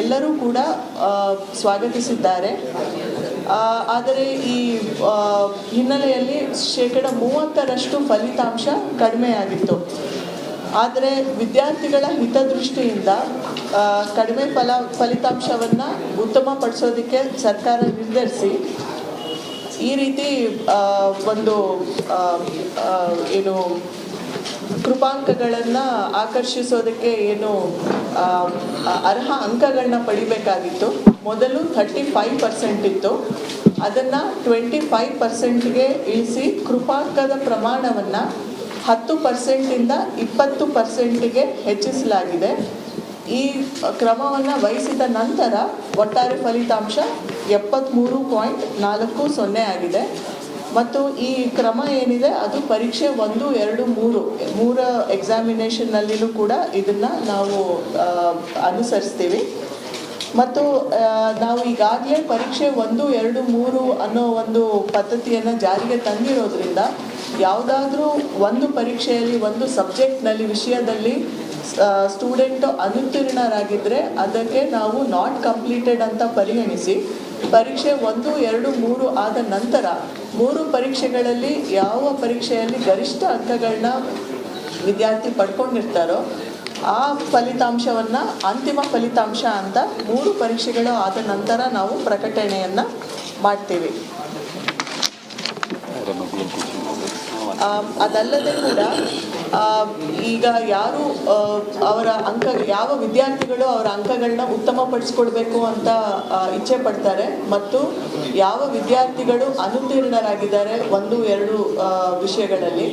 ಎಲ್ಲರೂ ಕೂಡ ಸ್ವಾಗತಿಸಿದ್ದಾರೆ. ಆದರೆ ಈ ಹಿನ್ನೆಲೆಯಲ್ಲಿ 30% ಫಲಿತಾಂಶ ಕಡಿಮೆಯಾಗಿತ್ತು. ಆದರೆ ವಿದ್ಯಾರ್ಥಿಗಳ ಹಿತದೃಷ್ಟಿಯಿಂದ ಕಡಿಮೆ ಫಲಿತಾಂಶವನ್ನು ಉತ್ತಮಪಡಿಸೋದಕ್ಕೆ ಸರ್ಕಾರ ನಿರ್ಧರಿಸಿ ಈ ರೀತಿ ಒಂದು ಏನು ಕೃಪಾಂಕಗಳನ್ನು ಆಕರ್ಷಿಸೋದಕ್ಕೆ ಏನು ಅರ್ಹ ಅಂಕಗಳನ್ನ ಪಡಿಬೇಕಾಗಿತ್ತು. ಮೊದಲು 35% ಇತ್ತು, ಅದನ್ನು 25%ಗೆ ಇಳಿಸಿ ಕೃಪಾಂಕದ ಪ್ರಮಾಣವನ್ನು 10%ಇಂದ 20%ಗೆ ಹೆಚ್ಚಿಸಲಾಗಿದೆ. ಈ ಕ್ರಮವನ್ನು ವಹಿಸಿದ ನಂತರ ಒಟ್ಟಾರೆ ಫಲಿತಾಂಶ 73.40 ಆಗಿದೆ. ಮತ್ತು ಈ ಕ್ರಮ ಏನಿದೆ ಅದು ಪರೀಕ್ಷೆ 1, 2, 3 ಎಕ್ಸಾಮಿನೇಷನ್ನಲ್ಲಿಯೂ ಕೂಡ ಇದನ್ನು ನಾವು ಅನುಸರಿಸ್ತೀವಿ. ಮತ್ತು ನಾವು ಈಗಾಗಲೇ ಪರೀಕ್ಷೆ 1, 2, 3 ಅನ್ನೋ ಒಂದು ಪದ್ಧತಿಯನ್ನು ಜಾರಿಗೆ ತಂದಿರೋದ್ರಿಂದ ಯಾವುದಾದ್ರೂ ಒಂದು ಪರೀಕ್ಷೆಯಲ್ಲಿ ಒಂದು ಸಬ್ಜೆಕ್ಟ್ನಲ್ಲಿ ವಿಷಯದಲ್ಲಿ ಸ್ಟೂಡೆಂಟು ಅನುತ್ತೀರ್ಣರಾಗಿದ್ದರೆ ಅದಕ್ಕೆ ನಾವು ನಾಟ್ ಕಂಪ್ಲೀಟೆಡ್ ಅಂತ ಪರಿಗಣಿಸಿ ಪರೀಕ್ಷೆ 1, 2, 3 ಆದ ನಂತರ 3 ಪರೀಕ್ಷೆಗಳಲ್ಲಿ ಯಾವ ಪರೀಕ್ಷೆಯಲ್ಲಿ ಗರಿಷ್ಠ ಅಂಕಗಳನ್ನ ವಿದ್ಯಾರ್ಥಿ ಪಡ್ಕೊಂಡಿರ್ತಾರೋ ಆ ಫಲಿತಾಂಶವನ್ನು ಅಂತಿಮ ಫಲಿತಾಂಶ ಅಂತ 3 ಪರೀಕ್ಷೆಗಳು ಆದ ನಂತರ ನಾವು ಪ್ರಕಟಣೆಯನ್ನು ಮಾಡ್ತೀವಿ. ಅದಲ್ಲದೆ ಕೂಡ ಈಗ ಯಾರು ಯಾವ ವಿದ್ಯಾರ್ಥಿಗಳು ಅವರ ಅಂಕಗಳನ್ನ ಉತ್ತಮಪಡಿಸ್ಕೊಳ್ಬೇಕು ಅಂತ ಇಚ್ಛೆ ಪಡ್ತಾರೆ ಮತ್ತು ಯಾವ ವಿದ್ಯಾರ್ಥಿಗಳು ಅನುತ್ತೀರ್ಣರಾಗಿದ್ದಾರೆ 1, 2 ವಿಷಯಗಳಲ್ಲಿ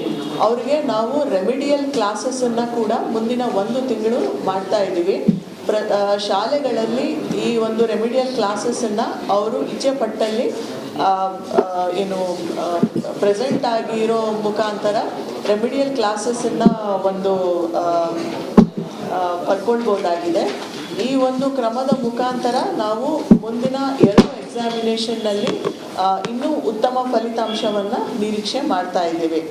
ಅವರಿಗೆ ನಾವು ರೆಮಿಡಿಯಲ್ ಕ್ಲಾಸಸ್ಸನ್ನು ಕೂಡ ಮುಂದಿನ 1 ತಿಂಗಳು ಮಾಡ್ತಾ ಇದ್ದೀವಿ. ಶಾಲೆಗಳಲ್ಲಿ ಈ ಒಂದು ರೆಮಿಡಿಯಲ್ ಕ್ಲಾಸಸ್ಸನ್ನು ಅವರು ಇಚ್ಛೆ ಪಟ್ಟಲ್ಲಿ ಏನು ಪ್ರೆಸೆಂಟ್ ಆಗಿರೋ ಮುಖಾಂತರ ರೆಮಿಡಿಯಲ್ ಕ್ಲಾಸಸ್ಸನ್ನು ಒಂದು ಪಡ್ಕೊಳ್ಬೋದಾಗಿದೆ. ಈ ಒಂದು ಕ್ರಮದ ಮುಖಾಂತರ ನಾವು ಮುಂದಿನ 2 ಎಕ್ಸಾಮಿನೇಷನ್ನಲ್ಲಿ ಇನ್ನೂ ಉತ್ತಮ ಫಲಿತಾಂಶವನ್ನು ನಿರೀಕ್ಷೆ ಮಾಡ್ತಾ ಇದ್ದೀವಿ.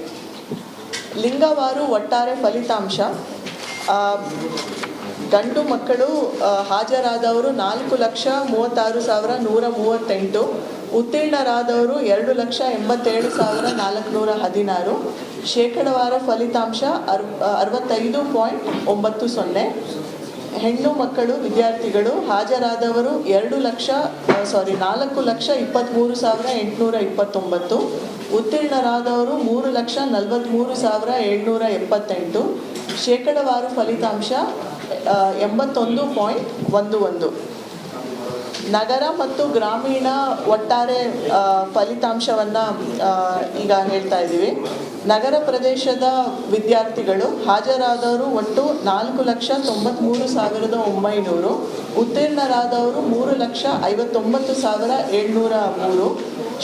ಲಿಂಗವಾರು ಒಟ್ಟಾರೆ ಫಲಿತಾಂಶ ಗಂಡು ಮಕ್ಕಳು ಹಾಜರಾದವರು 4,36,138, ಉತ್ತೀರ್ಣರಾದವರು 2,87,416, ಶೇಕಡವಾರ ಫಲಿತಾಂಶ 65.90. ಹೆಣ್ಣು ಮಕ್ಕಳು ವಿದ್ಯಾರ್ಥಿಗಳು ಹಾಜರಾದವರು 4,23,829, ಉತ್ತೀರ್ಣರಾದವರು 3,43,778, ಶೇಕಡವಾರು ಫಲಿತಾಂಶ 81.11. ನಗರ ಮತ್ತು ಗ್ರಾಮೀಣ ಒಟ್ಟಾರೆ ಫಲಿತಾಂಶವನ್ನು ಈಗ ಹೇಳ್ತಾ ಇದ್ದೀವಿ. ನಗರ ಪ್ರದೇಶದ ವಿದ್ಯಾರ್ಥಿಗಳು ಹಾಜರಾದವರು ಒಟ್ಟು 4,93,900, ಉತ್ತೀರ್ಣರಾದವರು 3,59,703,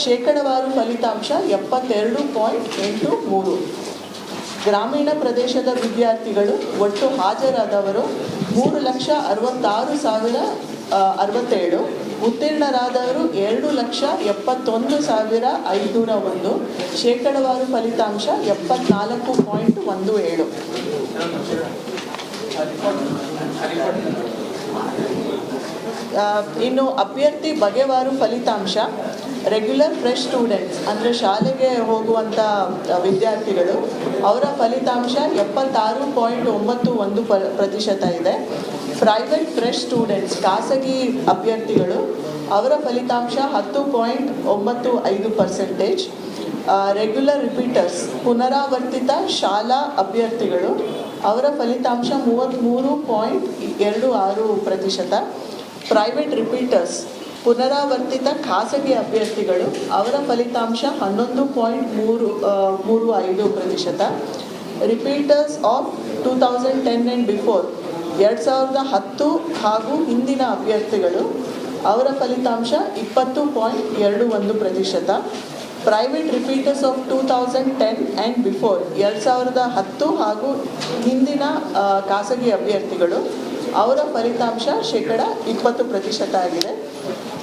ಶೇಕಡವಾರು ಫಲಿತಾಂಶ 72.83. ಗ್ರಾಮೀಣ ಪ್ರದೇಶದ ವಿದ್ಯಾರ್ಥಿಗಳು ಒಟ್ಟು ಹಾಜರಾದವರು 3,66,067, ಉತ್ತೀರ್ಣರಾದವರು 2,71,501, ಶೇಕಡವಾರು ಫಲಿತಾಂಶ 74.17. ಇನ್ನು ಅಭ್ಯರ್ಥಿ ಬಗೆವಾರು ಫಲಿತಾಂಶ ರೆಗ್ಯುಲರ್ ಫ್ರೆಶ್ ಸ್ಟೂಡೆಂಟ್ಸ್ ಅಂದರೆ ಶಾಲೆಗೆ ಹೋಗುವಂಥ ವಿದ್ಯಾರ್ಥಿಗಳು ಅವರ ಫಲಿತಾಂಶ 76.91% ಇದೆ. ಪ್ರೈವೇಟ್ ಫ್ರೆಶ್ ಸ್ಟೂಡೆಂಟ್ಸ್ ಖಾಸಗಿ ಅಭ್ಯರ್ಥಿಗಳು ಅವರ ಫಲಿತಾಂಶ 10.95%. ರೆಗ್ಯುಲರ್ ರಿಪೀಟರ್ಸ್ ಪುನರಾವರ್ತಿತ ಶಾಲಾ ಅಭ್ಯರ್ಥಿಗಳು ಅವರ ಫಲಿತಾಂಶ 33.26%. ಪ್ರೈವೇಟ್ ರಿಪೀಟರ್ಸ್ ಪುನರಾವರ್ತಿತ ಖಾಸಗಿ ಅಭ್ಯರ್ಥಿಗಳು ಅವರ ಫಲಿತಾಂಶ 11.35%. ರಿಪೀಟರ್ಸ್ ಆಫ್ 2010 ಆ್ಯಂಡ್ ಬಿಫೋರ್ 2010 ಹಾಗೂ ಹಿಂದಿನ ಅಭ್ಯರ್ಥಿಗಳು ಅವರ ಫಲಿತಾಂಶ 20.21%. Private repeaters of 2010 and before 2010 ಹಾಗೂ ಹಿಂದಿನ ಖಾಸಗಿ ಅಭ್ಯರ್ಥಿಗಳು ಅವರ ಫಲಿತಾಂಶ 20% ಆಗಿದೆ.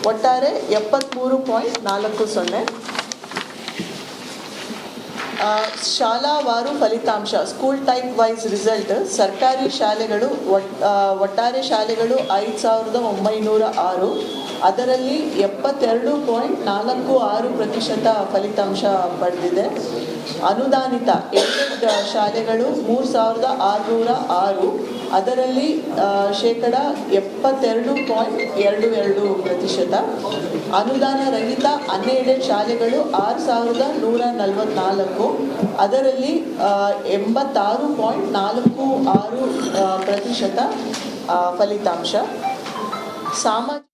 ಒಟ್ಟಾರೆ 73.40. ಶಾಲಾವಾರು ಫಲಿತಾಂಶ, ಸ್ಕೂಲ್ ಟೈಪ್ ವೈಸ್ ರಿಸಲ್ಟ್. ಸರ್ಕಾರಿ ಶಾಲೆಗಳು ಒಟ್ಟಾರೆ ಶಾಲೆಗಳು 5,906, ಅದರಲ್ಲಿ 72.46% ಫಲಿತಾಂಶ ಪಡೆದಿದೆ. ಅನುದಾನಿತ ಏಡೆಡ್ ಶಾಲೆಗಳು 3,606, ಅದರಲ್ಲಿ 72.22%. ಅನುದಾನ ರಹಿತ ಅನ್ಏಡೆಡ್ ಶಾಲೆಗಳು 6,144, ಅದರಲ್ಲಿ 86.46% ಫಲಿತಾಂಶ. ಸಾಮಾಜಿಕ